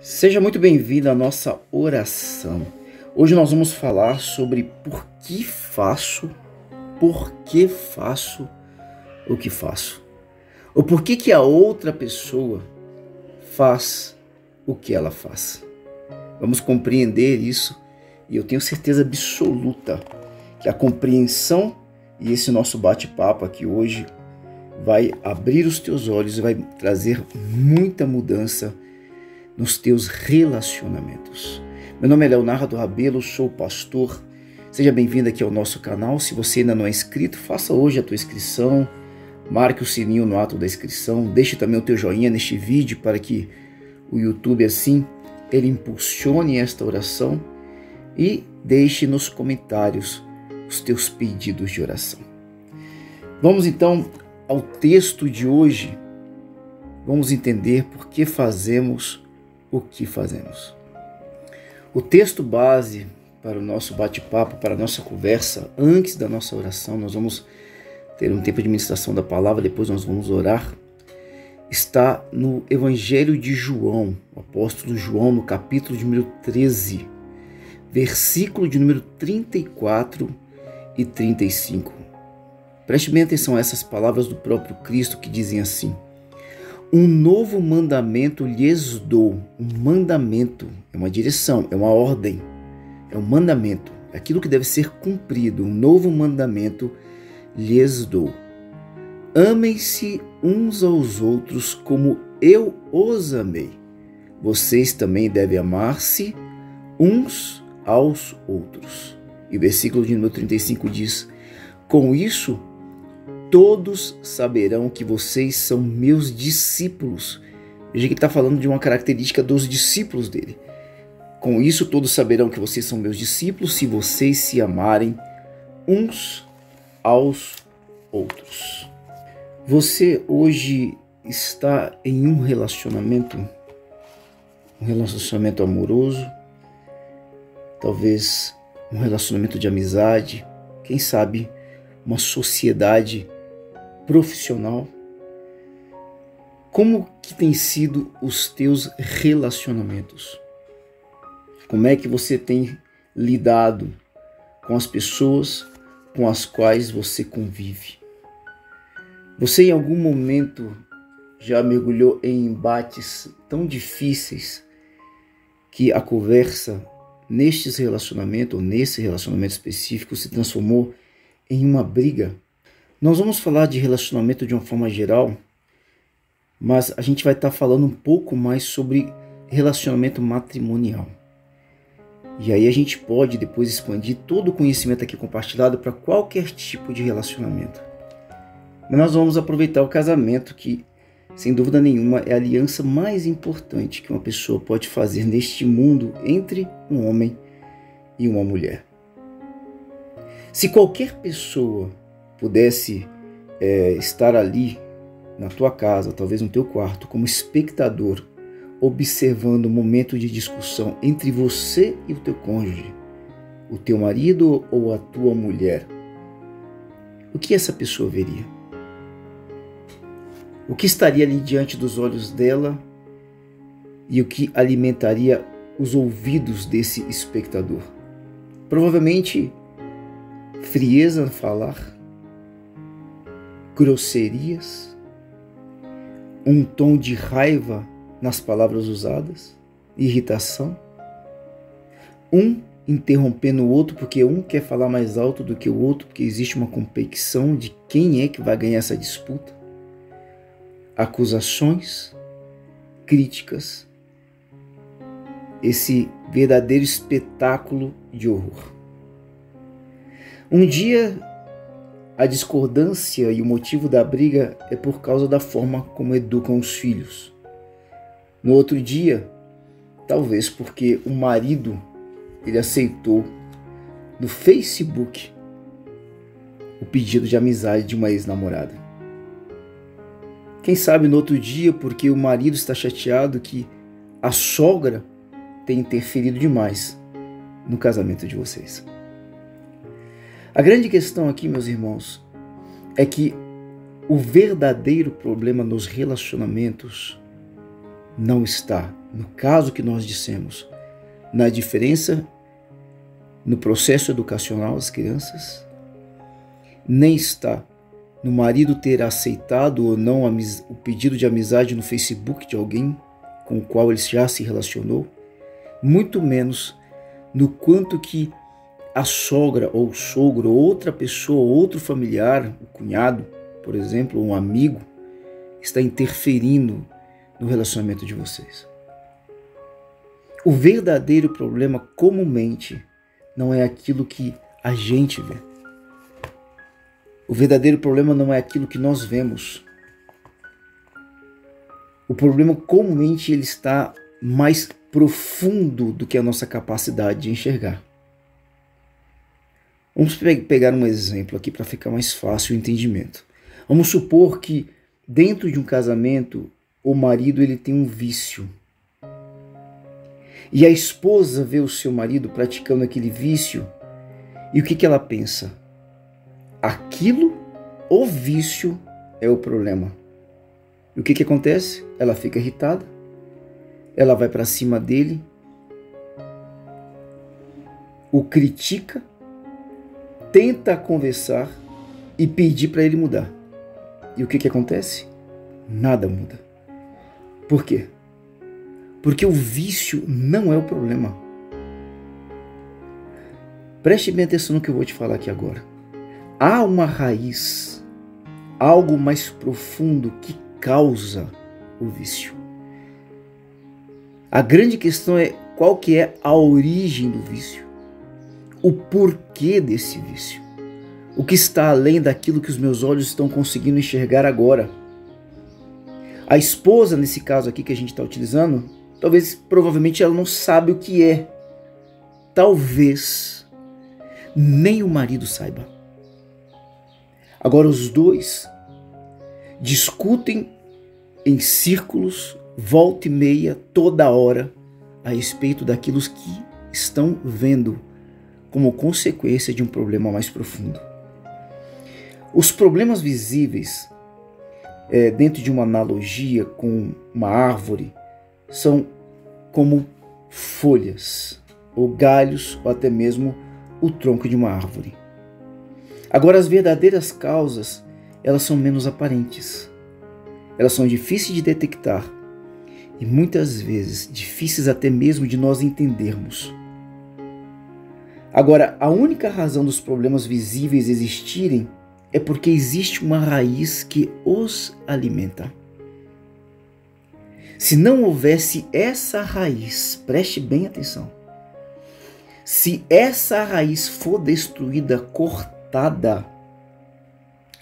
Seja muito bem-vindo à nossa oração. Hoje nós vamos falar sobre por que faço o que faço. Ou por que a outra pessoa faz o que ela faz. Vamos compreender isso e eu tenho certeza absoluta que a compreensão e esse nosso bate-papo aqui hoje vai abrir os teus olhos e vai trazer muita mudança nos teus relacionamentos. Meu nome é Leonardo Rabelo, sou pastor. Seja bem-vindo aqui ao nosso canal. Se você ainda não é inscrito, faça hoje a tua inscrição. Marque o sininho no ato da inscrição. Deixe também o teu joinha neste vídeo para que o YouTube assim ele impulsione esta oração e deixe nos comentários os teus pedidos de oração. Vamos então ao texto de hoje. Vamos entender por que fazemos o que fazemos. O texto base para o nosso bate-papo, para a nossa conversa, antes da nossa oração, nós vamos ter um tempo de ministração da palavra, depois nós vamos orar, está no Evangelho de João, o apóstolo João, no capítulo de número 13, versículo de número 34 e 35. Preste bem atenção a essas palavras do próprio Cristo que dizem assim: um novo mandamento lhes dou. Um mandamento é uma direção, é uma ordem, é um mandamento, é aquilo que deve ser cumprido. Um novo mandamento lhes dou. Amem-se uns aos outros como eu os amei. Vocês também devem amar-se uns aos outros. E o versículo de número 35 diz: com isso todos saberão que vocês são meus discípulos. Veja que ele está falando de uma característica dos discípulos dele. Com isso todos saberão que vocês são meus discípulos se vocês se amarem uns aos outros. Você hoje está em um relacionamento amoroso, talvez um relacionamento de amizade, quem sabe uma sociedade profissional. Como que tem sido os teus relacionamentos? Como é que você tem lidado com as pessoas com as quais você convive? Você em algum momento já mergulhou em embates tão difíceis que a conversa nestes relacionamentos ou nesse relacionamento específico se transformou em uma briga? Nós vamos falar de relacionamento de uma forma geral, mas a gente vai estar falando um pouco mais sobre relacionamento matrimonial. E aí a gente pode depois expandir todo o conhecimento aqui compartilhado para qualquer tipo de relacionamento. Mas nós vamos aproveitar o casamento, que sem dúvida nenhuma é a aliança mais importante que uma pessoa pode fazer neste mundo entre um homem e uma mulher. Se qualquer pessoa pudesse estar ali na tua casa, talvez no teu quarto, como espectador, observando o momento de discussão entre você e o teu cônjuge, o teu marido ou a tua mulher, o que essa pessoa veria? O que estaria ali diante dos olhos dela e o que alimentaria os ouvidos desse espectador? Provavelmente frieza no falar, grosserias, um tom de raiva nas palavras usadas, irritação, um interrompendo o outro porque um quer falar mais alto do que o outro, porque existe uma competição de quem é que vai ganhar essa disputa, acusações, críticas, esse verdadeiro espetáculo de horror. Um dia, a discordância e o motivo da briga é por causa da forma como educam os filhos. No outro dia, talvez porque o marido ele aceitou no Facebook o pedido de amizade de uma ex-namorada. Quem sabe no outro dia porque o marido está chateado que a sogra tem interferido demais no casamento de vocês. A grande questão aqui, meus irmãos, é que o verdadeiro problema nos relacionamentos não está, no caso que nós dissemos, na diferença no processo educacional das crianças, nem está no marido ter aceitado ou não o pedido de amizade no Facebook de alguém com o qual ele já se relacionou, muito menos no quanto que a sogra ou o sogro, ou outra pessoa, outro familiar, o cunhado, por exemplo, um amigo, está interferindo no relacionamento de vocês. O verdadeiro problema comumente não é aquilo que a gente vê. O verdadeiro problema não é aquilo que nós vemos. O problema comumente ele está mais profundo do que a nossa capacidade de enxergar. Vamos pegar um exemplo aqui para ficar mais fácil o entendimento. Vamos supor que dentro de um casamento o marido ele tem um vício. E a esposa vê o seu marido praticando aquele vício e o que ela pensa? Aquilo, o vício, é o problema. E o que acontece? Ela fica irritada, ela vai para cima dele, o critica, tenta conversar e pedir para ele mudar. E o que acontece? Nada muda. Por quê? Porque o vício não é o problema. Preste bem atenção no que eu vou te falar aqui agora. Há uma raiz, algo mais profundo que causa o vício. A grande questão é qual que é a origem do vício, o porquê desse vício, o que está além daquilo que os meus olhos estão conseguindo enxergar agora. A esposa, nesse caso aqui que a gente está utilizando, provavelmente ela não sabe o que é. Talvez nem o marido saiba. Agora os dois discutem em círculos, volta e meia, toda hora, a respeito daquilo que estão vendo como consequência de um problema mais profundo. Os problemas visíveis, dentro de uma analogia com uma árvore, são como folhas, ou galhos, ou até mesmo o tronco de uma árvore. Agora, as verdadeiras causas, elas são menos aparentes. Elas são difíceis de detectar e muitas vezes difíceis até mesmo de nós entendermos. Agora, a única razão dos problemas visíveis existirem é porque existe uma raiz que os alimenta. Se não houvesse essa raiz, preste bem atenção, se essa raiz for destruída, cortada,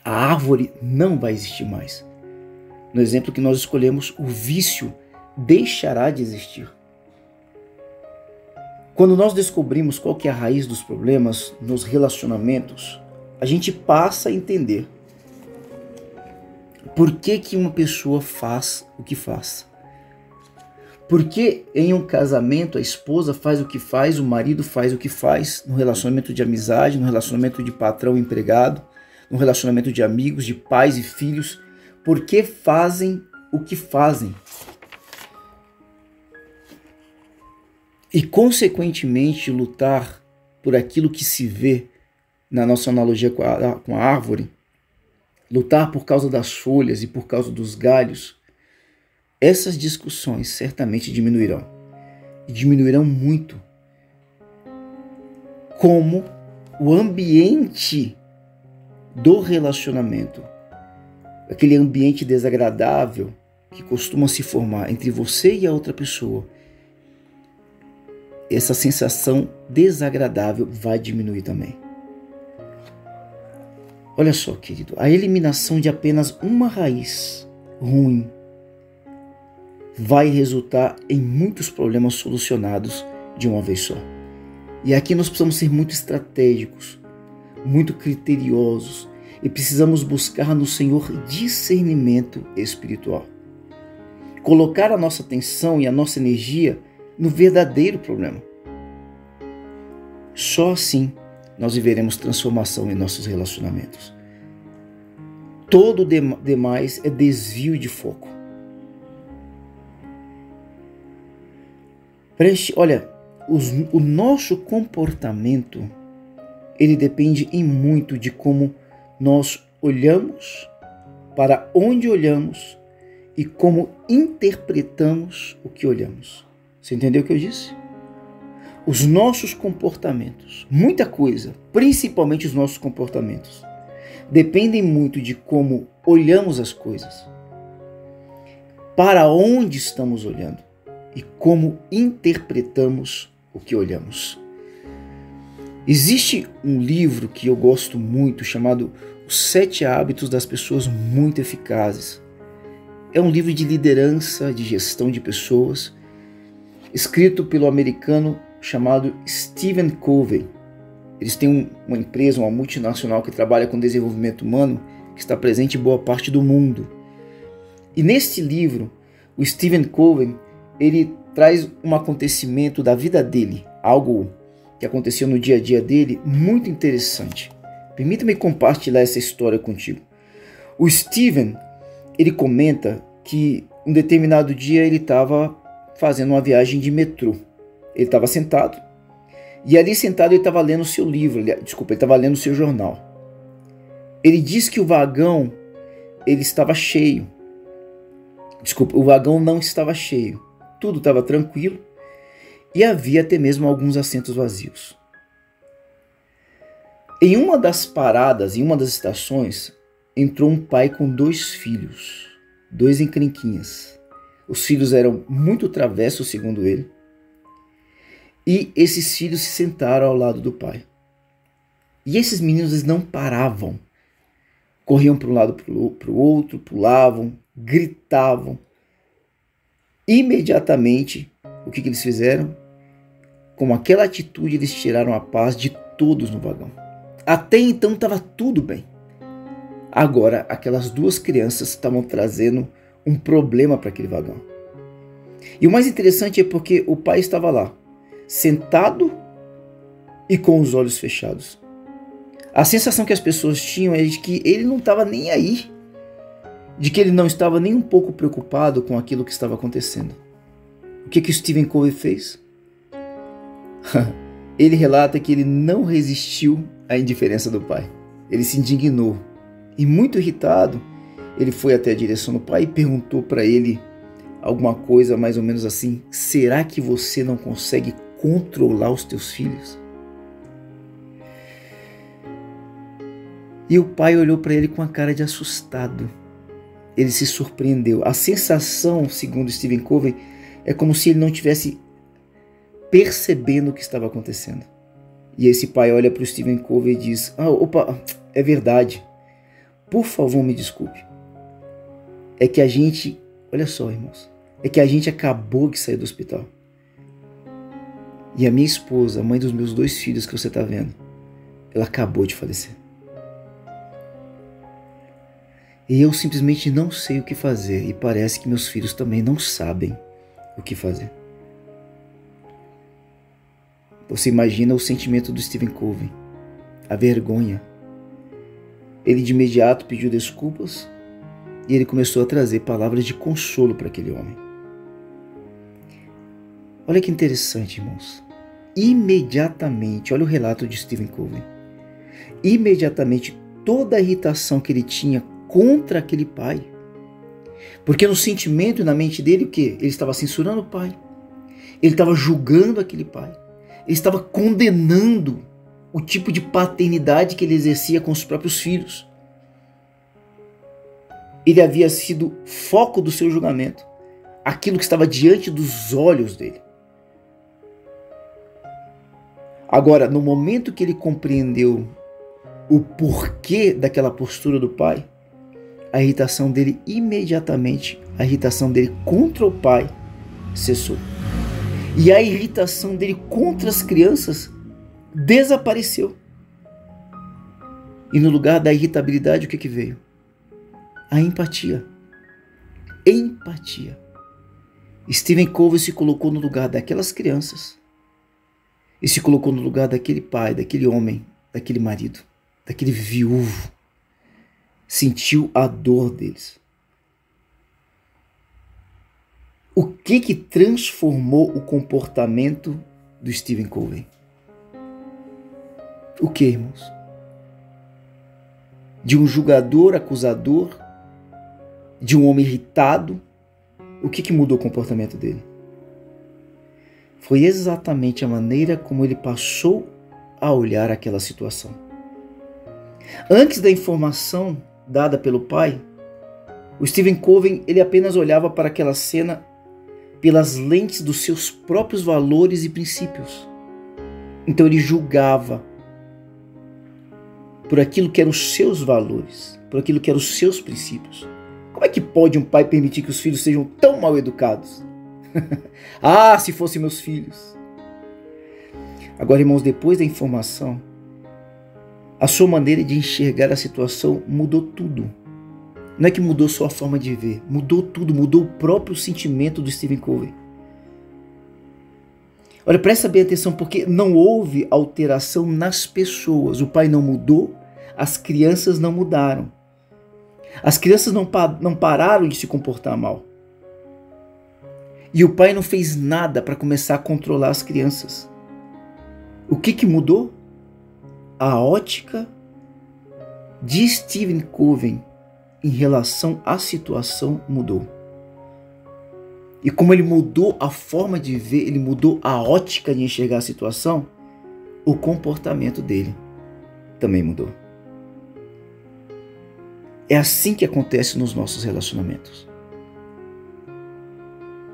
a árvore não vai existir mais. No exemplo que nós escolhemos, o vício deixará de existir. Quando nós descobrimos qual que é a raiz dos problemas nos relacionamentos, a gente passa a entender por que uma pessoa faz o que faz. Por que em um casamento a esposa faz o que faz, o marido faz o que faz, no relacionamento de amizade, no relacionamento de patrão e empregado, no relacionamento de amigos, de pais e filhos, por que fazem o que fazem? E, consequentemente, lutar por aquilo que se vê, na nossa analogia com a árvore, lutar por causa das folhas e por causa dos galhos, essas discussões certamente diminuirão. E diminuirão muito. Como o ambiente do relacionamento, aquele ambiente desagradável que costuma se formar entre você e a outra pessoa, essa sensação desagradável vai diminuir também. Olha só, querido, a eliminação de apenas uma raiz ruim vai resultar em muitos problemas solucionados de uma vez só. E aqui nós precisamos ser muito estratégicos, muito criteriosos, e precisamos buscar no Senhor discernimento espiritual. Colocar a nossa atenção e a nossa energia no verdadeiro problema. Só assim nós viveremos transformação em nossos relacionamentos. Todo demais é desvio de foco. Olha, o nosso comportamento, ele depende em muito de como nós olhamos, para onde olhamos e como interpretamos o que olhamos. Você entendeu o que eu disse? Os nossos comportamentos, muita coisa, principalmente os nossos comportamentos, dependem muito de como olhamos as coisas, para onde estamos olhando e como interpretamos o que olhamos. Existe um livro que eu gosto muito chamado Os 7 Hábitos das Pessoas Muito Eficazes. É um livro de liderança, de gestão de pessoas, escrito pelo americano chamado Stephen Covey. Eles têm uma empresa, uma multinacional que trabalha com desenvolvimento humano, que está presente em boa parte do mundo. E neste livro, o Stephen Covey, ele traz um acontecimento da vida dele, algo que aconteceu no dia a dia dele, muito interessante. Permita-me compartilhar essa história contigo. O Stephen, ele comenta que um determinado dia ele estava fazendo uma viagem de metrô. Ele estava sentado, e ali sentado ele estava lendo o seu livro, ele estava lendo o seu jornal. Ele diz que o vagão, ele estava cheio. O vagão não estava cheio. Tudo estava tranquilo e havia até mesmo alguns assentos vazios. Em uma das paradas, em uma das estações, entrou um pai com 2 filhos, 2 encrenquinhas. Os filhos eram muito travessos, segundo ele, e esses filhos se sentaram ao lado do pai. E esses meninos, eles não paravam. Corriam para um lado para o outro, pulavam, gritavam. Imediatamente, o que eles fizeram? Com aquela atitude, eles tiraram a paz de todos no vagão. Até então estava tudo bem. Agora, aquelas 2 crianças estavam trazendo um problema para aquele vagão. E o mais interessante é porque o pai estava lá, sentado e com os olhos fechados. A sensação que as pessoas tinham é de que ele não estava nem aí, de que ele não estava nem um pouco preocupado com aquilo que estava acontecendo. O que o Stephen Covey fez? Ele relata que ele não resistiu à indiferença do pai. Ele se indignou e, muito irritado, ele foi até a direção do pai e perguntou para ele alguma coisa mais ou menos assim: será que você não consegue controlar os teus filhos? E o pai olhou para ele com a cara de assustado. Ele se surpreendeu. A sensação, segundo Stephen Covey, é como se ele não tivesse percebendo o que estava acontecendo. E esse pai olha para o Stephen Covey e diz: opa, é verdade. Por favor, me desculpe. É que a gente, olha só, irmãos, é que a gente acabou de sair do hospital. E a minha esposa, a mãe dos meus 2 filhos que você está vendo, ela acabou de falecer. E eu simplesmente não sei o que fazer, e parece que meus filhos também não sabem o que fazer. Você imagina o sentimento do Stephen Covey, a vergonha. Ele de imediato pediu desculpas e ele começou a trazer palavras de consolo para aquele homem. Olha que interessante, irmãos. Imediatamente, olha o relato de Stephen Covey. Imediatamente, toda a irritação que ele tinha contra aquele pai, porque no sentimento e na mente dele, o quê? Ele estava censurando o pai, ele estava julgando aquele pai, ele estava condenando o tipo de paternidade que ele exercia com os próprios filhos. Ele havia sido foco do seu julgamento, aquilo que estava diante dos olhos dele. Agora, no momento que ele compreendeu o porquê daquela postura do pai, a irritação dele imediatamente, a irritação dele contra o pai cessou. E a irritação dele contra as crianças desapareceu. E no lugar da irritabilidade, o que veio? A empatia. Empatia. Stephen Covey se colocou no lugar daquelas crianças e se colocou no lugar daquele pai, daquele homem, daquele marido, daquele viúvo. Sentiu a dor deles. O que transformou o comportamento do Stephen Covey? O que, irmãos? De um julgador, acusador, de um homem irritado, o que mudou o comportamento dele? Foi exatamente a maneira como ele passou a olhar aquela situação. Antes da informação dada pelo pai, o Stephen Covey ele apenas olhava para aquela cena pelas lentes dos seus próprios valores e princípios. Então ele julgava por aquilo que eram os seus valores, por aquilo que eram os seus princípios. Como é que pode um pai permitir que os filhos sejam tão mal educados? Ah, se fossem meus filhos! Agora, irmãos, depois da informação, a sua maneira de enxergar a situação mudou tudo. Não é que mudou só a forma de ver, mudou tudo, mudou o próprio sentimento do Stephen Covey. Olha, presta bem atenção, porque não houve alteração nas pessoas. O pai não mudou, as crianças não mudaram. As crianças não pararam de se comportar mal. E o pai não fez nada para começar a controlar as crianças. O que mudou? A ótica de Stephen Covey em relação à situação mudou. E como ele mudou a forma de ver, ele mudou a ótica de enxergar a situação, o comportamento dele também mudou. É assim que acontece nos nossos relacionamentos.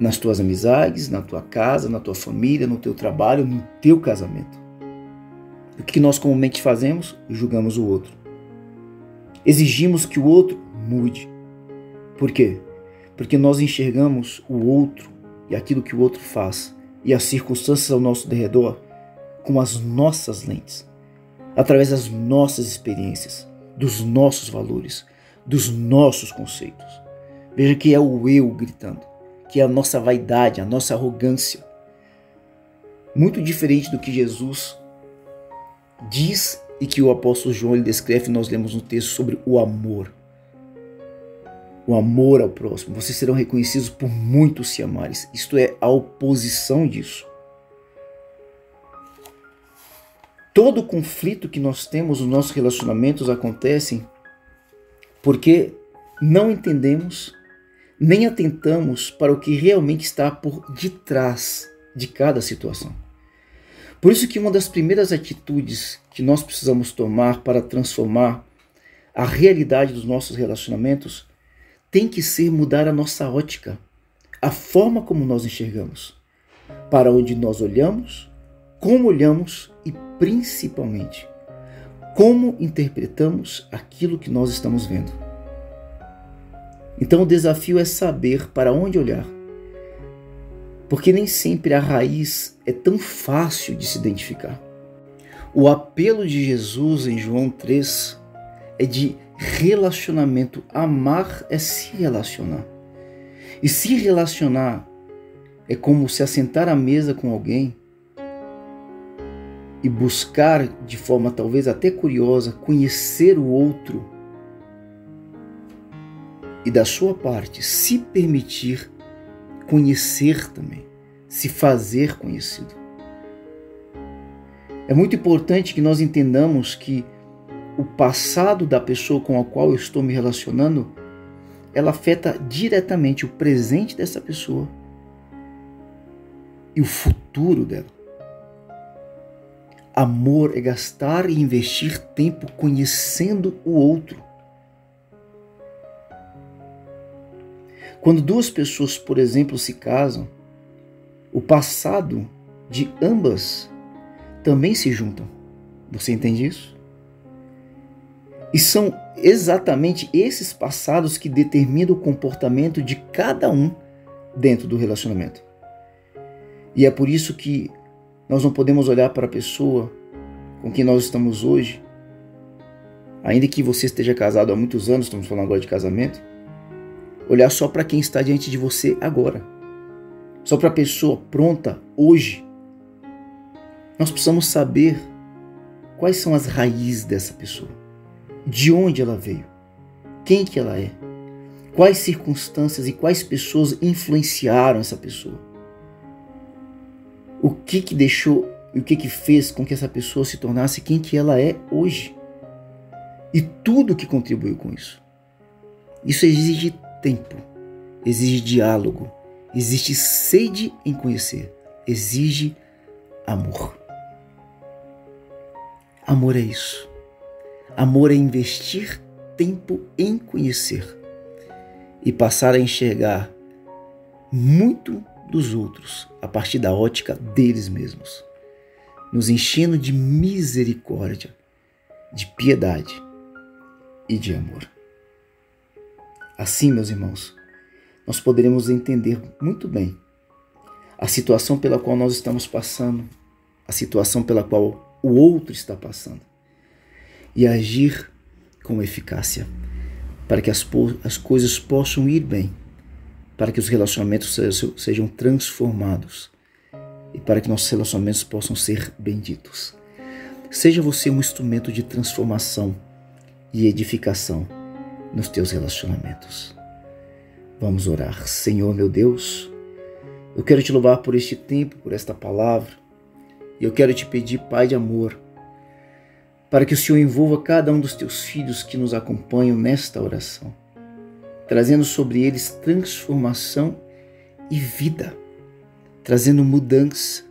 Nas tuas amizades, na tua casa, na tua família, no teu trabalho, no teu casamento. O que nós comumente fazemos? Julgamos o outro. Exigimos que o outro mude. Por quê? Porque nós enxergamos o outro e aquilo que o outro faz e as circunstâncias ao nosso redor com as nossas lentes, através das nossas experiências, dos nossos valores, dos nossos conceitos. Veja que é o eu gritando, que é a nossa vaidade, a nossa arrogância. Muito diferente do que Jesus diz e que o apóstolo João ele descreve, nós lemos no texto sobre o amor. O amor ao próximo. Vocês serão reconhecidos por muitos se amares. Isto é a oposição disso. Todo conflito que nós temos nos nossos relacionamentos acontecem porque não entendemos nem atentamos para o que realmente está por detrás de cada situação. Por isso que uma das primeiras atitudes que nós precisamos tomar para transformar a realidade dos nossos relacionamentos tem que ser mudar a nossa ótica, a forma como nós enxergamos, para onde nós olhamos, como olhamos e principalmente como interpretamos aquilo que nós estamos vendo. Então o desafio é saber para onde olhar, porque nem sempre a raiz é tão fácil de se identificar. O apelo de Jesus em João 3 é de relacionamento. Amar é se relacionar. E se relacionar é como se assentar à mesa com alguém e buscar, de forma talvez até curiosa, conhecer o outro e da sua parte se permitir conhecer também, se fazer conhecido. É muito importante que nós entendamos que o passado da pessoa com a qual eu estou me relacionando, ela afeta diretamente o presente dessa pessoa e o futuro dela. Amor é gastar e investir tempo conhecendo o outro. Quando duas pessoas, por exemplo, se casam, o passado de ambas também se juntam. Você entende isso? E são exatamente esses passados que determinam o comportamento de cada um dentro do relacionamento. E é por isso que nós não podemos olhar para a pessoa com quem nós estamos hoje, ainda que você esteja casado há muitos anos, estamos falando agora de casamento, olhar só para quem está diante de você agora, só para a pessoa pronta hoje. Nós precisamos saber quais são as raízes dessa pessoa. De onde ela veio? Quem que ela é? Quais circunstâncias e quais pessoas influenciaram essa pessoa? O que deixou e o que fez com que essa pessoa se tornasse quem que ela é hoje? E tudo que contribuiu com isso. Isso exige tempo, exige diálogo, exige sede em conhecer, exige amor. Amor é isso. Amor é investir tempo em conhecer e passar a enxergar muito dos outros a partir da ótica deles mesmos, nos enchendo de misericórdia, de piedade e de amor. Assim, meus irmãos, nós poderemos entender muito bem a situação pela qual nós estamos passando, a situação pela qual o outro está passando, e agir com eficácia para que as coisas possam ir bem, para que os relacionamentos sejam transformados e para que nossos relacionamentos possam ser benditos. Seja você um instrumento de transformação e edificação nos teus relacionamentos. Vamos orar. Senhor, meu Deus, eu quero te louvar por este tempo, por esta palavra, e eu quero te pedir, Pai de amor, para que o Senhor envolva cada um dos teus filhos que nos acompanham nesta oração, trazendo sobre eles transformação e vida, trazendo mudança.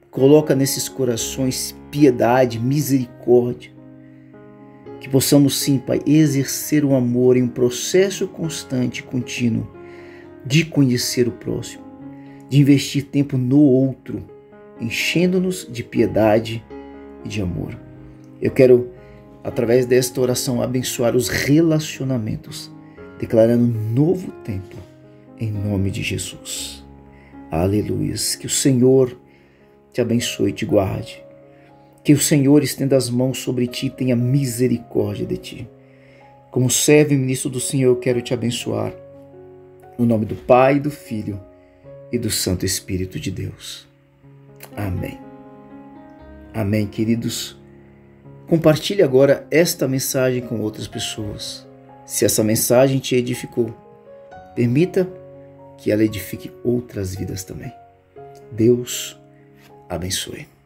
Coloca nesses corações piedade, misericórdia, que possamos sim, Pai, exercer o amor em um processo constante e contínuo de conhecer o próximo, de investir tempo no outro, enchendo-nos de piedade e de amor. Eu quero, através desta oração, abençoar os relacionamentos, declarando um novo tempo, em nome de Jesus. Aleluia. Que o Senhor te abençoe e te guarde. Que o Senhor estenda as mãos sobre ti e tenha misericórdia de ti. Como servo e ministro do Senhor, eu quero te abençoar. No nome do Pai, do Filho e do Santo Espírito de Deus. Amém. Amém, queridos. Compartilhe agora esta mensagem com outras pessoas. Se essa mensagem te edificou, permita que ela edifique outras vidas também. Deus abençoe.